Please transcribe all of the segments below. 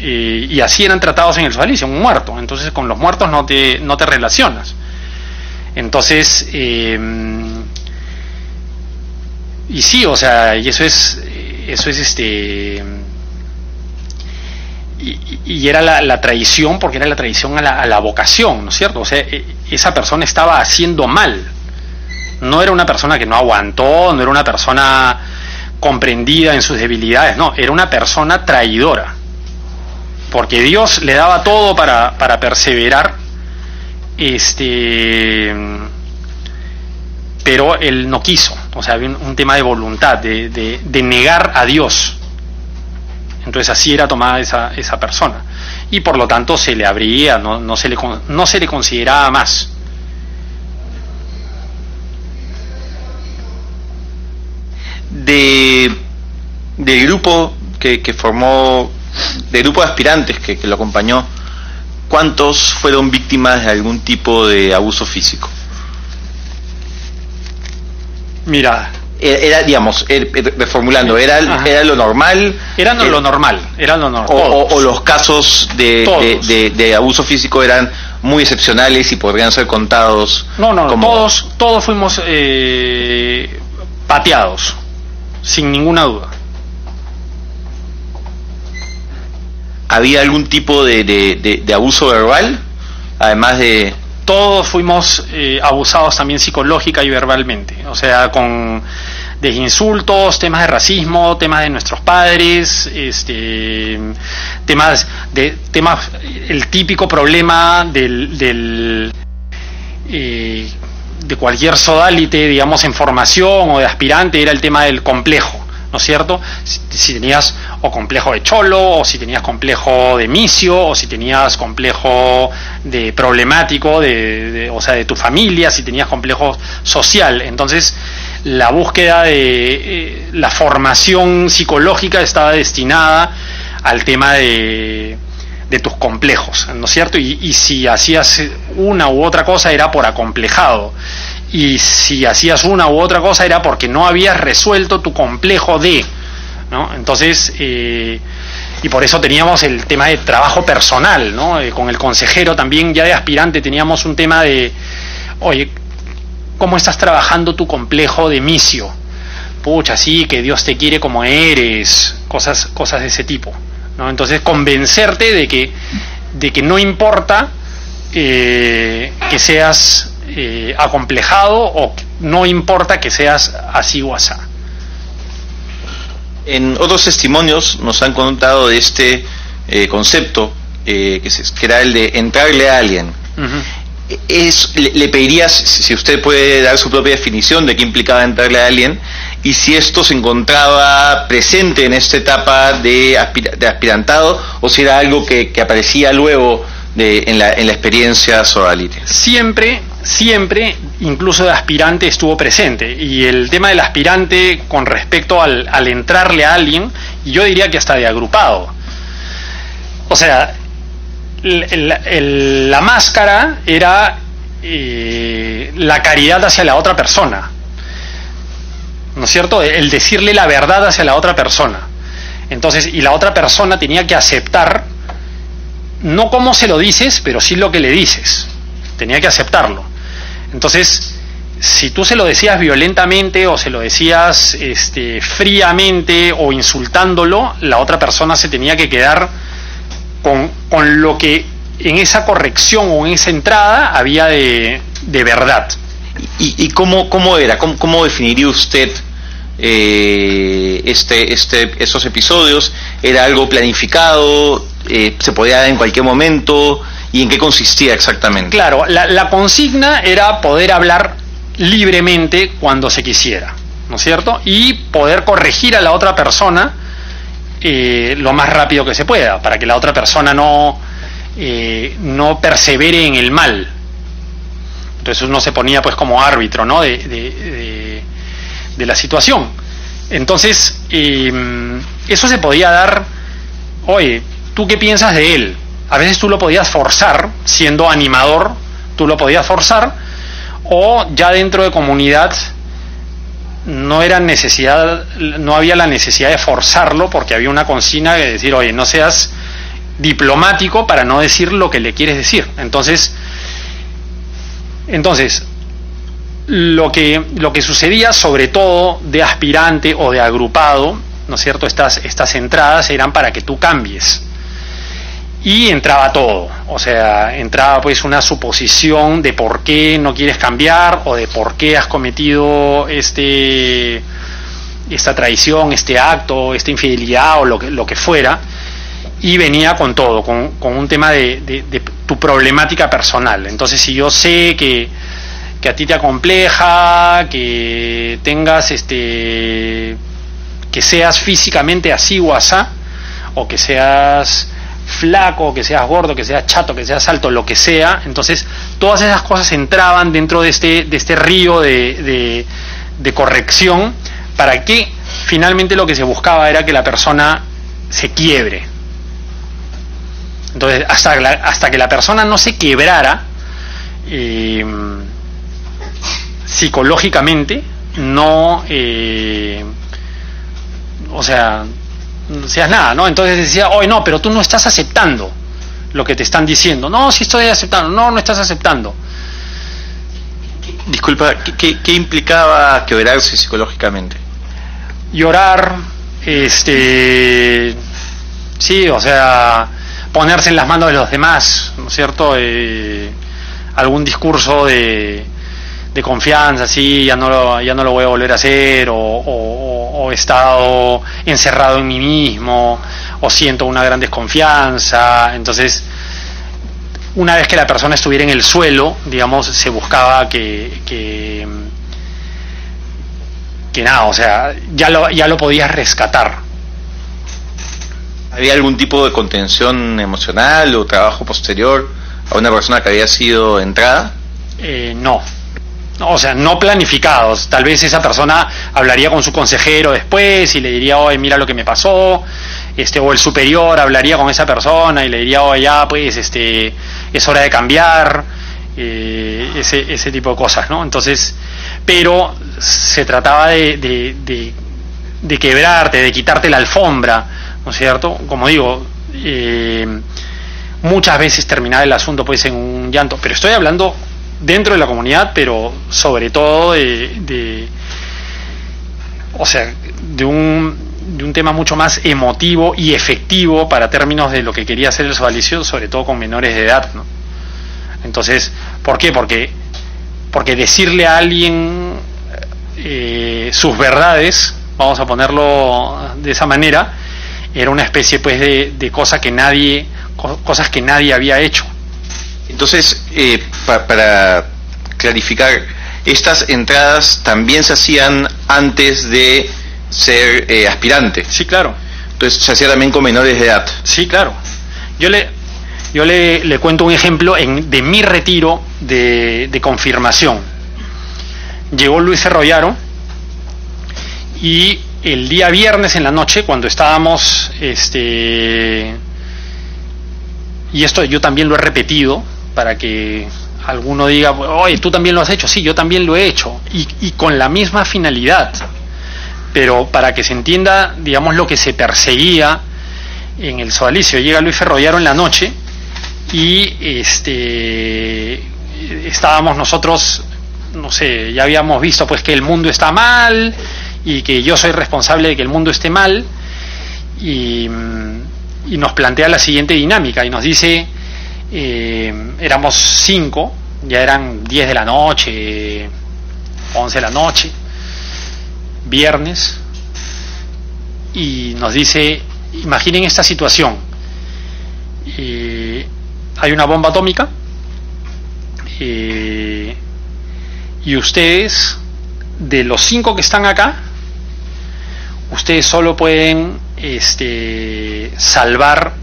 y así eran tratados en el socialismo, un muerto. Entonces con los muertos no te relacionas. Entonces, y sí, o sea, y eso es y era la traición, porque era la traición a la vocación, ¿no es cierto? O sea, esa persona estaba haciendo mal. No era una persona que no aguantó, no era una persona comprendida en sus debilidades, no, era una persona traidora. Porque Dios le daba todo para perseverar, pero él no quiso. O sea, había un tema de voluntad, de negar a Dios. Entonces así era tomada esa persona. Y por lo tanto se le abría, no se le consideraba más. Del grupo que formó, del grupo de aspirantes que lo acompañó, ¿cuántos fueron víctimas de algún tipo de abuso físico? Mira, era digamos, reformulando, era lo normal. Era lo normal. O los casos de abuso físico eran muy excepcionales y podrían ser contados. No, todos fuimos pateados, sin ninguna duda. ¿Había algún tipo de abuso verbal? Además de... Todos fuimos abusados también psicológica y verbalmente. O sea, de insultos, temas de racismo, temas de nuestros padres, temas, el típico problema de cualquier sodalite, digamos, en formación o de aspirante, era el tema del complejo, ¿no es cierto? Si tenías o complejo de cholo, o si tenías complejo de misio, o si tenías complejo de problemático, o sea, de tu familia, si tenías complejo social. Entonces, la búsqueda de la formación psicológica estaba destinada al tema de tus complejos, ¿no es cierto? Y si hacías una u otra cosa era por acomplejado. Y si hacías una u otra cosa era porque no habías resuelto tu complejo ¿no? Entonces, y por eso teníamos el tema de trabajo personal, ¿no? Con el consejero también, ya de aspirante, teníamos un tema de, oye, ¿cómo estás trabajando tu complejo de misio? Pucha, sí, que Dios te quiere como eres, cosas de ese tipo, ¿no? Entonces, convencerte de que no importa que seas acomplejado, o no importa que seas así o asá. En otros testimonios nos han contado de este concepto que era el de entrarle a alguien. Uh-huh. Le pedirías si usted puede dar su propia definición de qué implicaba entrarle a alguien, y si esto se encontraba presente en esta etapa de aspirantado, o si era algo que aparecía luego en la experiencia sodalite. Siempre, incluso de aspirante, estuvo presente. Y el tema del aspirante con respecto al entrarle a alguien, yo diría que hasta de agrupado. O sea, la máscara era la caridad hacia la otra persona, ¿no es cierto? El decirle la verdad hacia la otra persona. Entonces, y la otra persona tenía que aceptar, no cómo se lo dices, pero sí lo que le dices. Tenía que aceptarlo. Entonces, si tú se lo decías violentamente, o se lo decías fríamente, o insultándolo, la otra persona se tenía que quedar con lo que en esa corrección o en esa entrada había de verdad. ¿Y cómo era? ¿Cómo definiría usted esos episodios? ¿Era algo planificado? ¿Se podía dar en cualquier momento? ¿Y en qué consistía exactamente? Claro, la consigna era poder hablar libremente cuando se quisiera, ¿no es cierto? Y poder corregir a la otra persona lo más rápido que se pueda, para que la otra persona no persevere en el mal. Entonces uno se ponía pues como árbitro, ¿no? de la situación. Entonces eso se podía dar. Oye, ¿tú qué piensas de él? A veces tú lo podías forzar, siendo animador, tú lo podías forzar, o ya dentro de comunidad no había la necesidad de forzarlo, porque había una consigna de decir, oye, no seas diplomático para no decir lo que le quieres decir. Entonces lo que sucedía, sobre todo de aspirante o de agrupado, ¿no es cierto? Estas entradas eran para que tú cambies. Y entraba todo, o sea, entraba pues una suposición de por qué no quieres cambiar o de por qué has cometido esta traición, este acto, esta infidelidad o lo que fuera, y venía con todo, con un tema de tu problemática personal. Entonces, si yo sé que a ti te acompleja, que tengas que seas físicamente así o asá, o que seas flaco, que seas gordo, que seas chato, que seas alto, lo que sea, entonces todas esas cosas entraban dentro de este río de corrección, para que finalmente lo que se buscaba era que la persona se quiebre. Entonces, hasta que la persona no se quebrara psicológicamente, no, o sea, no seas nada, ¿no? Entonces decía, oye, no, pero tú no estás aceptando lo que te están diciendo. No, sí estoy aceptando. No estás aceptando. Disculpa, ¿qué implicaba quebrarse psicológicamente? Llorar, sí, o sea, ponerse en las manos de los demás, ¿no es cierto? Algún discurso de confianza, sí, ya no lo voy a volver a hacer, o he estado encerrado en mí mismo, o siento una gran desconfianza. Entonces, una vez que la persona estuviera en el suelo, digamos, se buscaba que nada, o sea, ya lo podías rescatar. ¿Había algún tipo de contención emocional o trabajo posterior a una persona que había sido entrada? No, o sea, no planificados. Tal vez esa persona hablaría con su consejero después y le diría, oye, mira lo que me pasó, o el superior hablaría con esa persona y le diría, oye, ya, pues, es hora de cambiar, ese tipo de cosas, ¿no? Entonces, pero se trataba de quebrarte, de quitarte la alfombra, ¿no es cierto? Como digo, muchas veces terminaba el asunto pues en un llanto, pero estoy hablando dentro de la comunidad, pero sobre todo de un tema mucho más emotivo y efectivo para términos de lo que quería hacer el sodalicio, sobre todo con menores de edad, ¿no? Entonces, ¿por qué? Porque decirle a alguien sus verdades, vamos a ponerlo de esa manera, era una especie pues de cosas que nadie había hecho. Entonces, para clarificar, estas entradas también se hacían antes de ser aspirante. Sí, claro. Entonces se hacía también con menores de edad. Sí, claro. Yo le cuento un ejemplo de mi retiro de confirmación. Llegó Luis Ferrollaro y el día viernes en la noche, cuando estábamos, y esto yo también lo he repetido para que alguno diga, oye, tú también lo has hecho. Sí, yo también lo he hecho, y con la misma finalidad, pero para que se entienda, digamos, lo que se perseguía en el sodalicio. Llega Luis Ferrollaro en la noche y estábamos nosotros, no sé, ya habíamos visto pues que el mundo está mal y que yo soy responsable de que el mundo esté mal, y nos plantea la siguiente dinámica y nos dice, éramos 5, ya eran 10 de la noche, 11 de la noche, viernes, y nos dice, imaginen esta situación, hay una bomba atómica, y ustedes, de los 5 que están acá, ustedes solo pueden salvar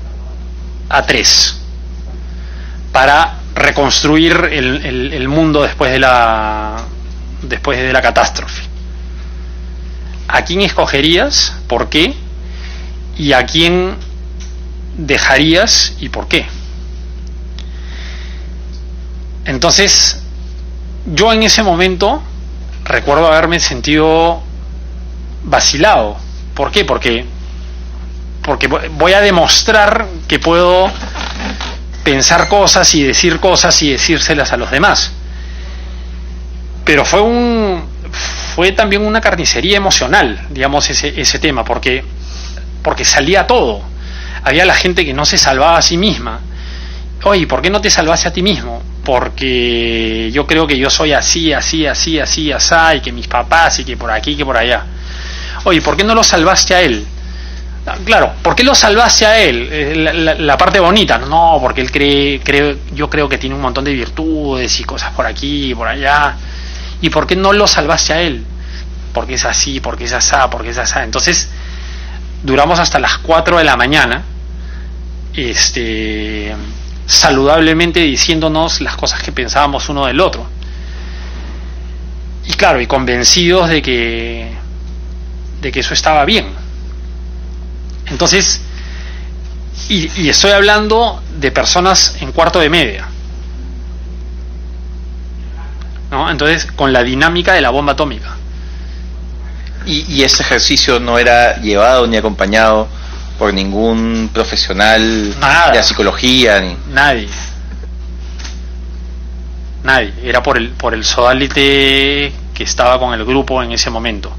a 3 para reconstruir el mundo después de la catástrofe. ¿A quién escogerías? ¿Por qué? ¿Y a quién dejarías y por qué? Entonces, yo en ese momento recuerdo haberme sentido vacilado. ¿Por qué? Porque voy a demostrar que puedo pensar cosas y decir cosas y decírselas a los demás. Pero fue también una carnicería emocional, digamos, ese tema, porque salía todo. Había la gente que no se salvaba a sí misma. Oye, ¿por qué no te salvaste a ti mismo? Porque yo creo que yo soy así, y que mis papás, y que por aquí, que por allá. Oye, ¿por qué no lo salvaste a él? Claro, ¿por qué lo salvaste a él? La parte bonita, no, porque él yo creo que tiene un montón de virtudes y cosas por aquí y por allá. ¿Y por qué no lo salvaste a él? Porque es así, porque es asá, porque es asá. Entonces, duramos hasta las 4 de la mañana, saludablemente diciéndonos las cosas que pensábamos uno del otro. Y claro, y convencidos de que eso estaba bien. Entonces, y estoy hablando de personas en cuarto de media, ¿no? Entonces, con la dinámica de la bomba atómica. Y ese ejercicio no era llevado ni acompañado por ningún profesional de la psicología ni nadie. Era por el sodalite que estaba con el grupo en ese momento.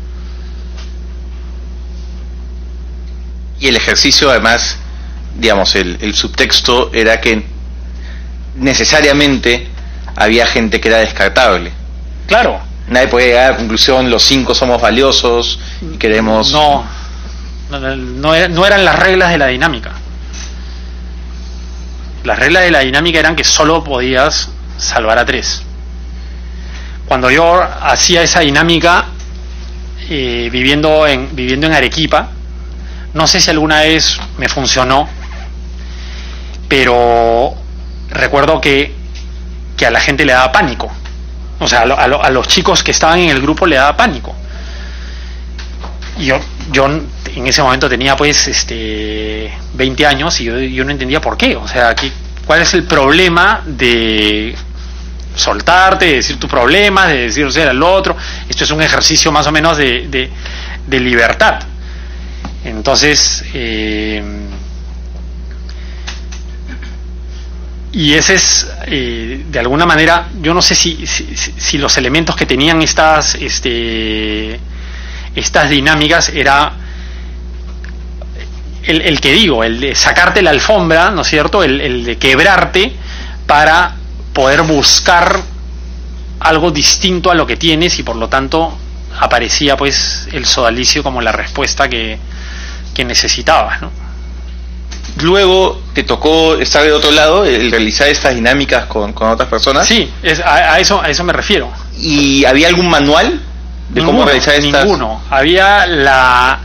Y el ejercicio, además, digamos, el subtexto era que necesariamente había gente que era descartable. Claro. Nadie puede llegar a la conclusión, los 5 somos valiosos y queremos... No eran las reglas de la dinámica. Las reglas de la dinámica eran que solo podías salvar a 3. Cuando yo hacía esa dinámica, viviendo en Arequipa, no sé si alguna vez me funcionó, pero recuerdo que a la gente le daba pánico. O sea, a los chicos que estaban en el grupo le daba pánico. Y yo en ese momento tenía 20 años y yo no entendía por qué. O sea, ¿cuál es el problema de soltarte, de decir tu problema, de decirse al otro? Esto es un ejercicio más o menos de libertad. Entonces, y ese es, de alguna manera, yo no sé si los elementos que tenían estas dinámicas era el que digo, el de sacarte la alfombra, ¿no es cierto?, el de quebrarte para poder buscar algo distinto a lo que tienes, y por lo tanto aparecía pues el sodalicio como la respuesta que necesitabas, ¿no? Luego te tocó estar de otro lado, el realizar estas dinámicas con otras personas. Sí, a eso me refiero. ¿Y había algún manual de cómo realizar estas? Ninguno. Había la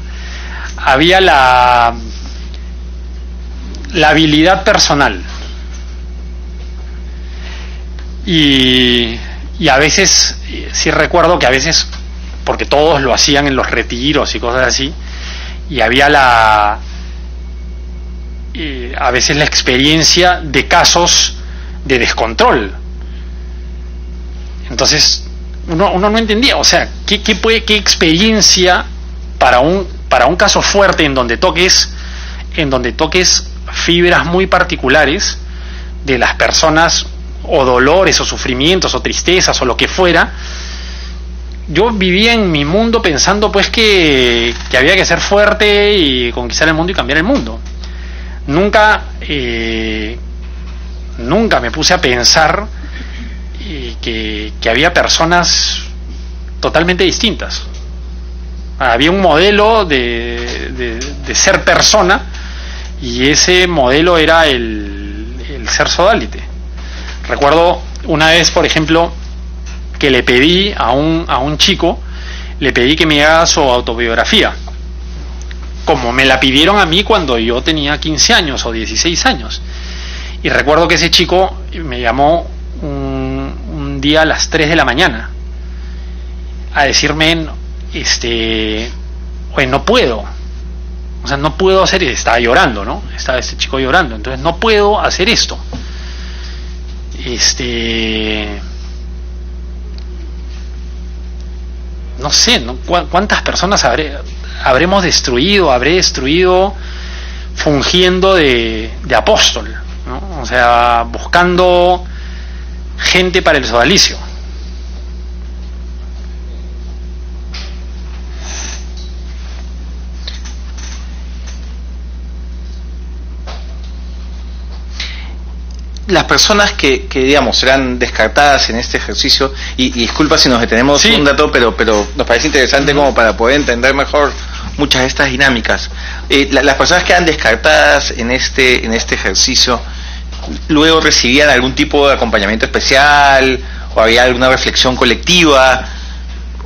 habilidad personal. Y a veces, sí recuerdo que a veces, porque todos lo hacían en los retiros y cosas así, y había a veces la experiencia de casos de descontrol. Entonces uno no entendía, o sea, qué experiencia para un caso fuerte en donde toques fibras muy particulares de las personas, o dolores o sufrimientos o tristezas o lo que fuera. Yo vivía en mi mundo pensando pues que había que ser fuerte y conquistar el mundo y cambiar el mundo. Nunca me puse a pensar que había personas totalmente distintas. Había un modelo de ser persona, y ese modelo era el ser sodalite. Recuerdo una vez, por ejemplo, que le pedí a un chico, le pedí que me haga su autobiografía, como me la pidieron a mí cuando yo tenía 15 años o 16 años. Y recuerdo que ese chico me llamó un día a las 3 de la mañana a decirme, oye, no puedo, o sea, no puedo hacer, estaba llorando, ¿no? Estaba este chico llorando, entonces no puedo hacer esto. No sé, ¿no? ¿Cuántas personas habré destruido fungiendo de apóstol, ¿no? O sea, buscando gente para el sodalicio. Las personas que digamos serán descartadas en este ejercicio, y disculpa si nos detenemos sí. un dato, pero nos parece interesante como para poder entender mejor muchas de estas dinámicas. Las personas que eran descartadas en este ejercicio, luego recibían algún tipo de acompañamiento especial, o había alguna reflexión colectiva,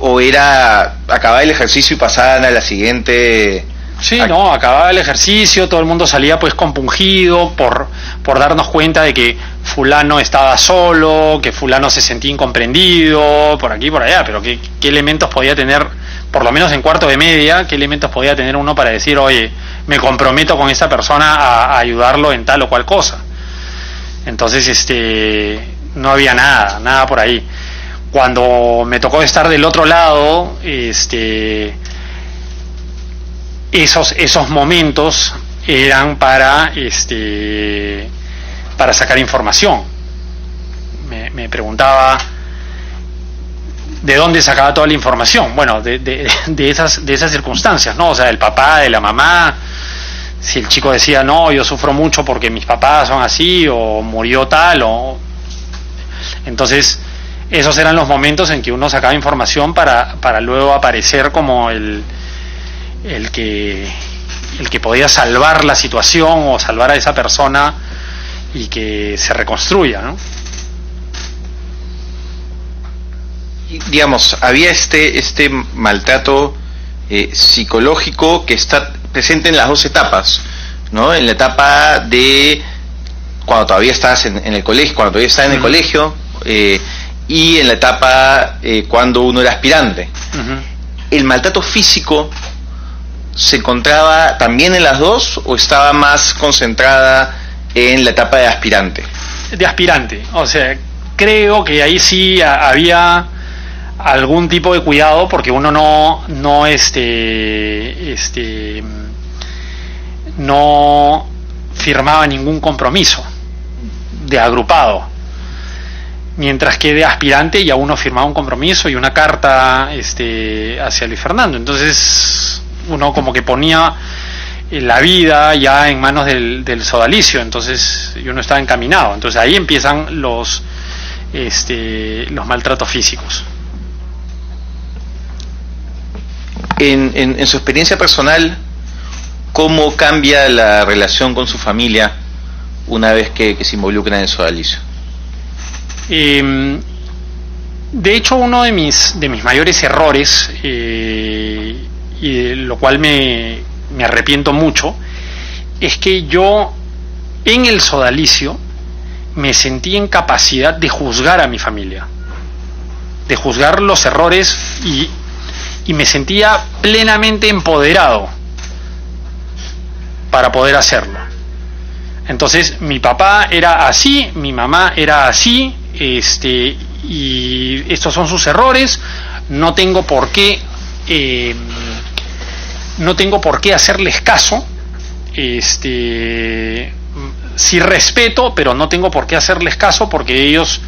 o era acabar el ejercicio y pasaban a la siguiente. Sí, no, acababa el ejercicio, todo el mundo salía pues compungido por darnos cuenta de que fulano estaba solo, que fulano se sentía incomprendido, por aquí y por allá, pero qué elementos podía tener, por lo menos en cuarto de media, qué elementos podía tener uno para decir, oye, me comprometo con esta persona a ayudarlo en tal o cual cosa. Entonces, no había nada por ahí. Cuando me tocó estar del otro lado, esos momentos eran para sacar información. Me preguntaba de dónde sacaba toda la información. Bueno, de esas circunstancias, ¿no? O sea, del papá, de la mamá. Si el chico decía, no, yo sufro mucho porque mis papás son así, o murió tal, o... Entonces, esos eran los momentos en que uno sacaba información para luego aparecer como el que podía salvar la situación o salvar a esa persona y que se reconstruya, ¿no? Y, digamos, había este maltrato psicológico que está presente en las dos etapas, ¿no? En la etapa de cuando todavía estás en el colegio, cuando todavía estás en el colegio, y en la etapa cuando uno era aspirante. ¿El maltrato físico se encontraba también en las dos o estaba más concentrada en la etapa de aspirante? De aspirante, o sea, creo que ahí sí había algún tipo de cuidado porque uno no firmaba ningún compromiso de agrupado, mientras que de aspirante ya uno firmaba un compromiso y una carta hacia Luis Fernando. Entonces uno como que ponía la vida ya en manos del sodalicio, entonces yo no estaba encaminado. Entonces ahí empiezan los maltratos físicos. En su experiencia personal, ¿cómo cambia la relación con su familia una vez que se involucra en el sodalicio? De hecho, uno de mis mayores errores, y de lo cual me arrepiento mucho, es que yo en el sodalicio me sentí en capacidad de juzgar a mi familia, de juzgar los errores, y me sentía plenamente empoderado para poder hacerlo. Entonces mi papá era así, mi mamá era así, y estos son sus errores, no tengo por qué hacerles caso, sí respeto, pero no tengo por qué hacerles caso porque ellos,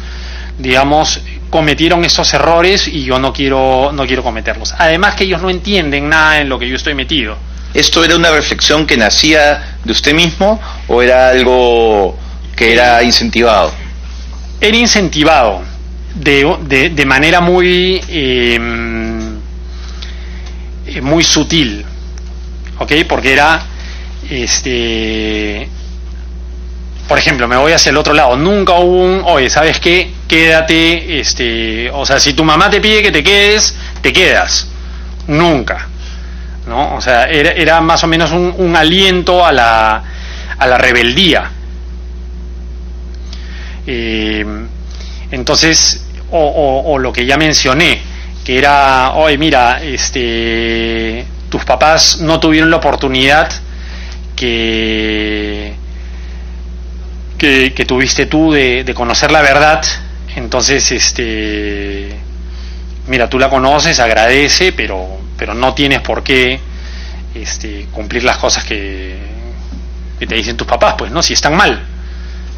digamos, cometieron estos errores y yo no quiero cometerlos. Además que ellos no entienden nada en lo que yo estoy metido. ¿Esto era una reflexión que nacía de usted mismo o era algo que era incentivado? Era incentivado de manera muy sutil, ¿ok? Porque era, por ejemplo, me voy hacia el otro lado, nunca hubo oye, ¿sabes qué? Quédate, o sea, si tu mamá te pide que te quedes, te quedas. Nunca, ¿no? O sea, era más o menos un aliento a la rebeldía. Entonces, o lo que ya mencioné, que era, oye, mira, tus papás no tuvieron la oportunidad que tuviste tú de conocer la verdad, entonces mira, tú la conoces, agradece, pero no tienes por qué cumplir las cosas que que te dicen tus papás, pues, ¿no? Si están mal.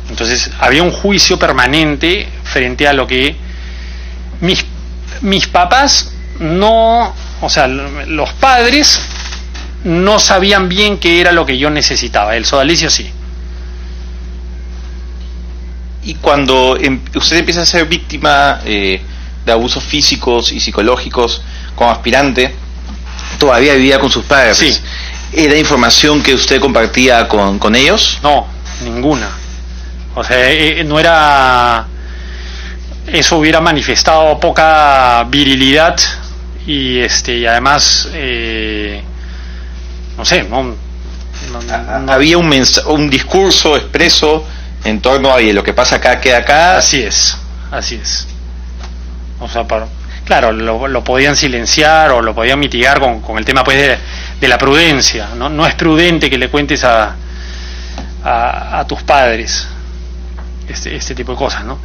Entonces había un juicio permanente frente a lo que mis papás no, o sea, los padres no sabían bien qué era lo que yo necesitaba. El sodalicio sí. Y cuando usted empieza a ser víctima de abusos físicos y psicológicos como aspirante, todavía vivía con sus padres. Sí. ¿Era información que usted compartía con ellos? No, ninguna. O sea, no era... Eso hubiera manifestado poca virilidad y además, no sé, no había un discurso expreso en torno a lo que pasa acá queda acá. Así es. O sea, claro, lo podían silenciar o lo podían mitigar con el tema, pues, de la prudencia. No es prudente que le cuentes a tus padres este tipo de cosas, ¿no?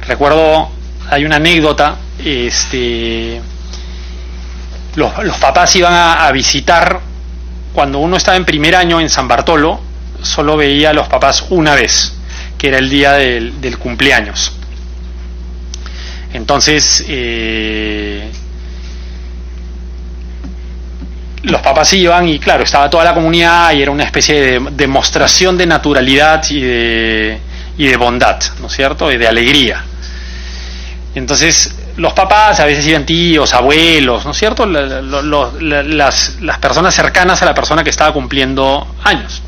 Recuerdo, hay una anécdota, los papás iban a visitar, cuando uno estaba en primer año en San Bartolo, solo veía a los papás una vez, que era el día del cumpleaños. Entonces, los papás iban y claro, estaba toda la comunidad y era una especie de demostración de naturalidad y de bondad, ¿no es cierto? Y de alegría. Entonces, los papás, a veces iban tíos, abuelos, ¿no es cierto? Las personas cercanas a la persona que estaba cumpliendo años.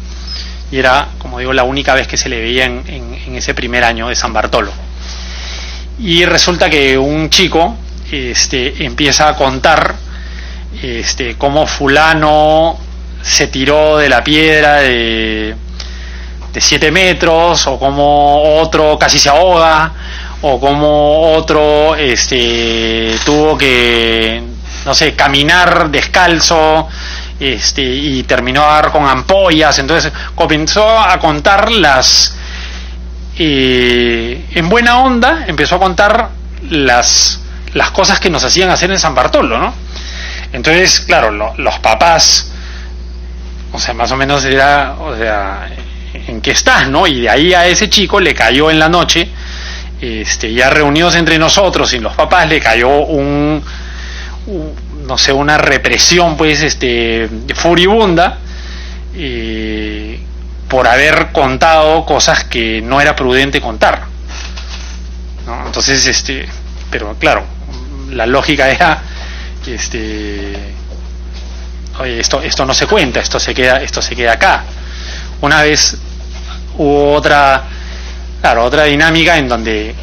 Y era, como digo, la única vez que se le veía en ese primer año de San Bartolo. Y resulta que un chico empieza a contar cómo fulano se tiró de la piedra de 7 metros, o como otro casi se ahoga, o como otro tuvo que, no sé, caminar descalzo y terminó a dar con ampollas. Entonces comenzó a contar en buena onda, empezó a contar las cosas que nos hacían hacer en San Bartolo, ¿no? Entonces, claro, los papás, o sea, más o menos era, o sea, ¿en qué estás, no? Y de ahí a ese chico le cayó en la noche, ya reunidos entre nosotros y los papás, le cayó no sé, una represión, pues, furibunda, por haber contado cosas que no era prudente contar, ¿no? Entonces, pero claro, la lógica era, oye, esto no se cuenta, esto se queda acá. Una vez hubo otra dinámica en donde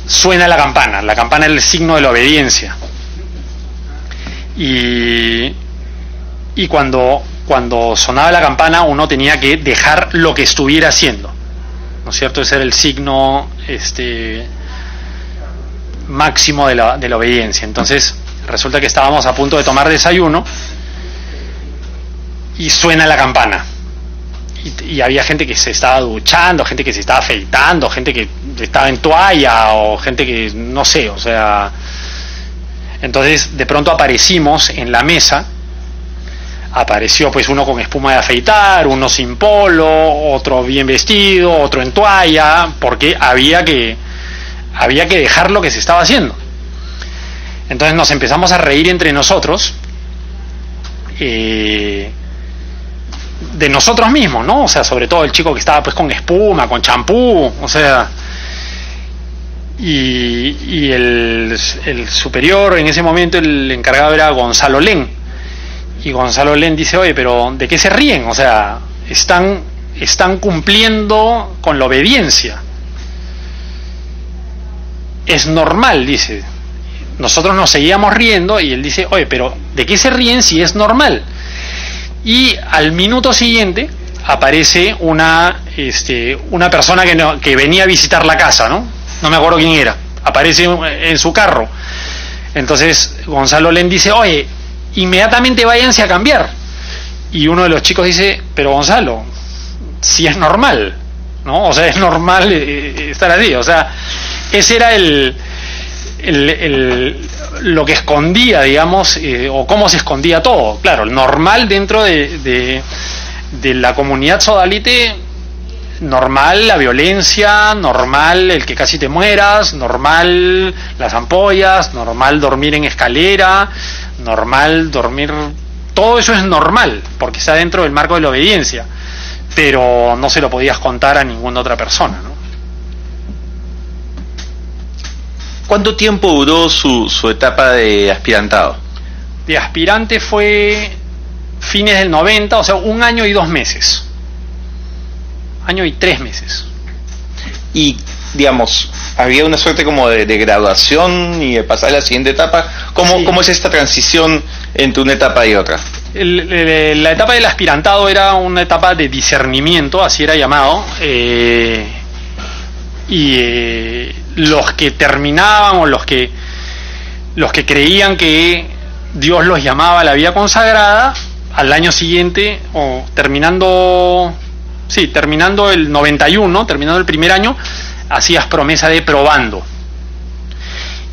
suena la campana es el signo de la obediencia, y cuando sonaba la campana uno tenía que dejar lo que estuviera haciendo, ¿no es cierto? Ese era el signo máximo de la obediencia. Entonces resulta que estábamos a punto de tomar desayuno y suena la campana. Y había gente que se estaba duchando, gente que se estaba afeitando, gente que estaba en toalla, o gente que no sé, o sea. Entonces de pronto aparecimos en la mesa, apareció pues uno con espuma de afeitar, uno sin polo, otro bien vestido, otro en toalla, porque había que dejar lo que se estaba haciendo. Entonces nos empezamos a reír entre nosotros, de nosotros mismos, ¿no? O sea, sobre todo el chico que estaba pues con espuma, con champú, o sea, y el superior en ese momento, el encargado era Gonzalo Len, y Gonzalo Len dice: oye, pero ¿de qué se ríen? O sea, están cumpliendo con la obediencia, es normal, dice. Nosotros nos seguíamos riendo y él dice: oye, pero ¿de qué se ríen si es normal? Y al minuto siguiente aparece una persona que venía a visitar la casa, ¿no? No me acuerdo quién era. Aparece en su carro. Entonces Gonzalo Len dice: oye, inmediatamente váyanse a cambiar. Y uno de los chicos dice: pero Gonzalo, si es normal, ¿no? O sea, es normal estar así. O sea, ese era lo que escondía, digamos, o cómo se escondía todo. Claro, normal dentro de de la comunidad sodalite, normal la violencia, normal el que casi te mueras, normal las ampollas, normal dormir en escalera, normal dormir, todo eso es normal porque está dentro del marco de la obediencia, pero no se lo podías contar a ninguna otra persona, ¿no? ¿Cuánto tiempo duró su etapa de aspirantado? De aspirante fue fines del 90, o sea, 1 año y 2 meses. Año y 3 meses. Y, digamos, había una suerte como de graduación y de pasar a la siguiente etapa. Sí. ¿Cómo es esta transición entre una etapa y otra? La etapa del aspirantado era una etapa de discernimiento, así era llamado, los que terminaban o los que creían que Dios los llamaba a la vida consagrada, al año siguiente, o terminando el 91, terminando el primer año, hacías promesa de probando.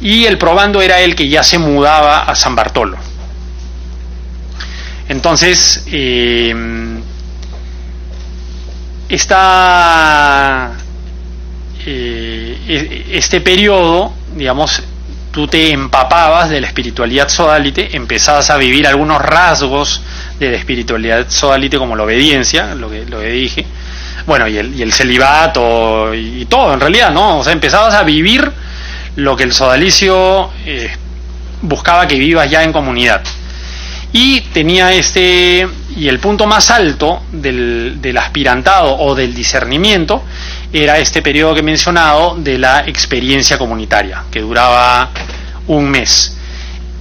Y el probando era el que ya se mudaba a San Bartolo. Entonces, este periodo, digamos, tú te empapabas de la espiritualidad sodalite, empezabas a vivir algunos rasgos de la espiritualidad sodalite, como la obediencia, lo que dije, bueno, y el celibato y todo, en realidad, ¿no? O sea, empezabas a vivir lo que el sodalicio buscaba que vivas ya en comunidad. Y tenía y el punto más alto del aspirantado o del discernimiento era este periodo que he mencionado de la experiencia comunitaria, que duraba 1 mes.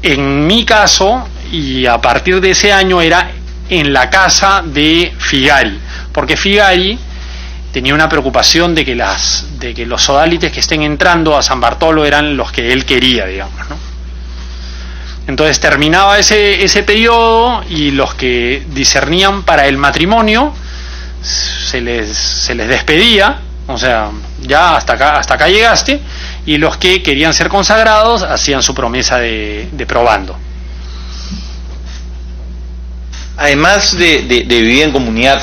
En mi caso, y a partir de ese año, era en la casa de Figari, porque Figari tenía una preocupación de que los sodalites que estén entrando a San Bartolo eran los que él quería, digamos, ¿no? Entonces terminaba ese periodo y los que discernían para el matrimonio se les despedía, o sea, ya hasta acá llegaste, y los que querían ser consagrados hacían su promesa de probando. Además de vivir en comunidad,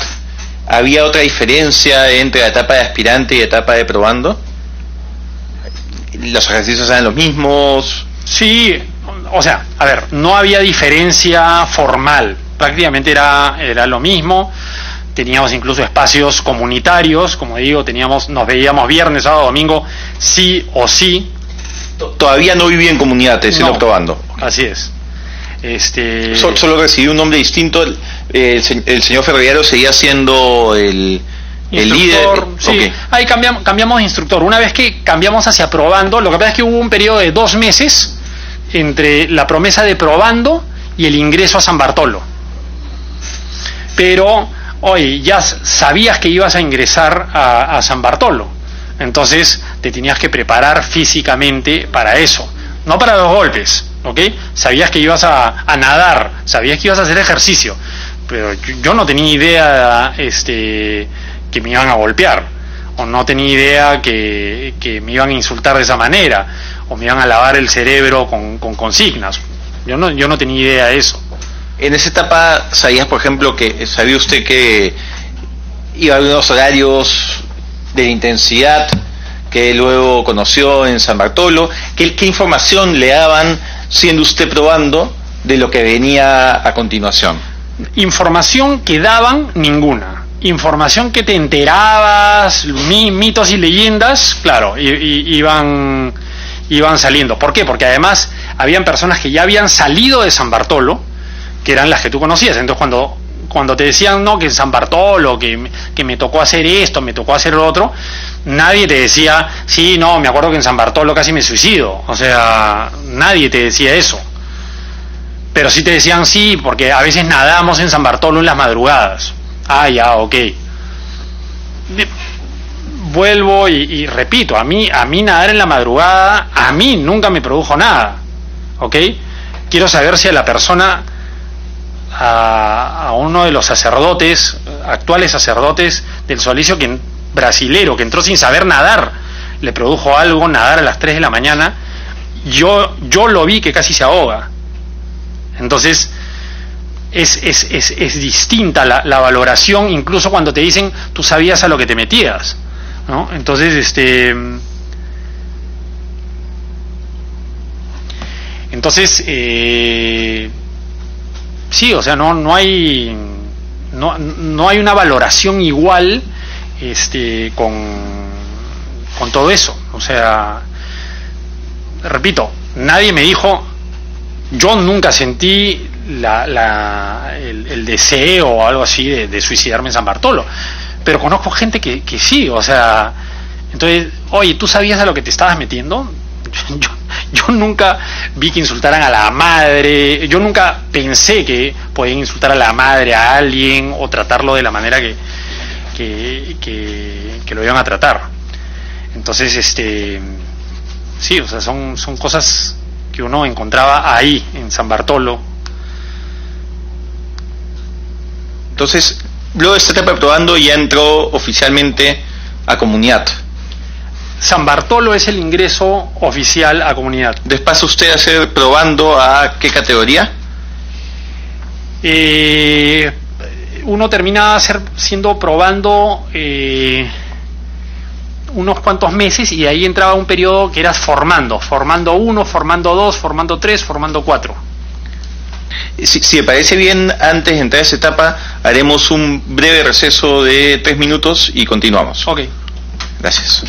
¿había otra diferencia entre la etapa de aspirante y la etapa de probando? ¿Los ejercicios eran los mismos? Sí, o sea, a ver, no había diferencia formal, prácticamente era lo mismo. Teníamos incluso espacios comunitarios, como digo, nos veíamos viernes, sábado, domingo, sí o sí. Todavía no vivía en comunidad, te decía, no, probando. Así es. Solo recibí un nombre distinto. El señor Ferroviario seguía siendo el líder. Sí, okay. Ahí cambiamos de instructor. Una vez que cambiamos hacia probando, lo que pasa es que hubo un periodo de 2 meses entre la promesa de probando y el ingreso a San Bartolo. Pero, oye, ya sabías que ibas a ingresar a San Bartolo, entonces te tenías que preparar físicamente para eso, no para los golpes, ¿ok? Sabías que ibas a nadar, sabías que ibas a hacer ejercicio, pero yo no tenía idea que me iban a golpear, o no tenía idea que me iban a insultar de esa manera, o me iban a lavar el cerebro con consignas. Yo no tenía idea de eso. En esa etapa, ¿sabía usted que iba a haber unos horarios de intensidad que luego conoció en San Bartolo? ¿Qué información le daban siendo usted probando de lo que venía a continuación? Información que daban, ninguna. Información que te enterabas, mitos y leyendas, claro, iban saliendo. ¿Por qué? Porque además habían personas que ya habían salido de San Bartolo, que eran las que tú conocías. Entonces cuando te decían, no, que en San Bartolo, que me tocó hacer esto, me tocó hacer lo otro, nadie te decía, sí, no, me acuerdo que en San Bartolo casi me suicido. O sea, nadie te decía eso. Pero sí te decían, sí, porque a veces nadamos en San Bartolo en las madrugadas. Ah, ya, ok. Vuelvo y repito, a mí nadar en la madrugada, a mí nunca me produjo nada, ¿ok? Quiero saber si a la persona, a uno de los sacerdotes, actuales sacerdotes del sodalicio, brasilero, que entró sin saber nadar, le produjo algo nadar a las 3 de la mañana. Yo lo vi que casi se ahoga. Entonces, es distinta la valoración, incluso cuando te dicen tú sabías a lo que te metías, ¿no? Entonces, sí, o sea, no hay una valoración igual con todo eso. O sea, repito, nadie me dijo, yo nunca sentí el deseo o algo así de suicidarme en San Bartolo, pero conozco gente que sí, o sea, entonces, oye, ¿tú sabías a lo que te estabas metiendo? Yo nunca vi que insultaran a la madre, yo nunca pensé que podían insultar a la madre a alguien o tratarlo de la manera que lo iban a tratar. Entonces, sí, o sea, son cosas que uno encontraba ahí, en San Bartolo. Entonces, luego de esta etapa probando, ya entró oficialmente a Comunidad. San Bartolo es el ingreso oficial a Comunidad. ¿Después pasa usted a ser probando a qué categoría? Uno termina siendo probando unos cuantos meses, y ahí entraba un periodo que eras formando 1, formando 2, formando 3, formando 4. Si me parece bien, antes de entrar a esa etapa, haremos un breve receso de 3 minutos y continuamos. Ok. Gracias.